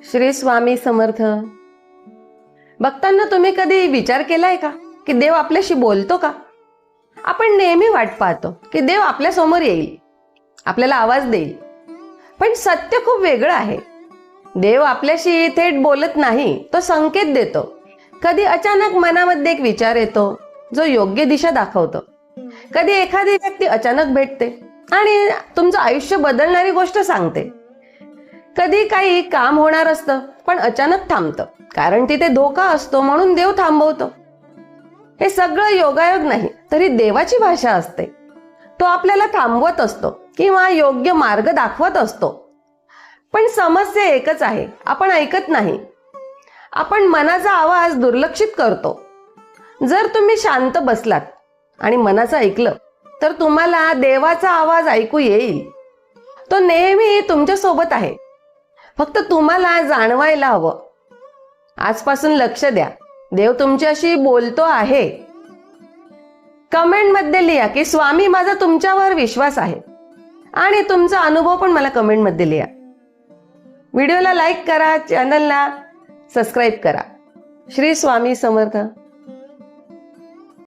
श्री स्वामी समर्थ. बघताना तुम्ही कधी विचार केलाय का की देव आपल्याशी बोलतो का? आपण नेहमी वाट पाहतो की देव आपल्या समोर येईल, आपल्याला आवाज देईल. पण सत्य खूप वेगळं आहे. देव आपल्याशी थेट बोलत नाही, तो संकेत देतो. कधी अचानक मनामध्ये एक विचार येतो जो योग्य दिशा दाखवतो. कधी एखादी व्यक्ती अचानक भेटते आणि तुमचं आयुष्य बदलणारी गोष्ट सांगते. कधी काही काम होणार असतं पण अचानक थांबतं, कारण तिथे धोका असतो म्हणून देव थांबवतो. हे सगळं योगायोग नाही, तरी देवाची भाषा असते. तो आपल्याला थांबवत असतो किंवा योग्य मार्ग दाखवत असतो. पण समस्या एकच आहे, आपण ऐकत नाही. आपण मनाचा आवाज दुर्लक्षित करतो. जर तुम्ही शांत बसलात आणि मनाचं ऐकलं तर तुम्हाला देवाचा आवाज ऐकू येईल. तो नेहमी तुमच्या सोबत आहे, फक्त तुम्हाला जाणवायला हवं. आजपासून लक्ष द्या, देव तुमच्याशी बोलतो आहे. कमेंट मध्ये लिहा की स्वामी, माझा तुमच्यावर विश्वास आहे, आणि तुमचा अनुभव पण मला कमेंट मध्ये लिहा. व्हिडिओला लाईक करा, चॅनलला सबस्क्राईब करा. श्री स्वामी समर्थ.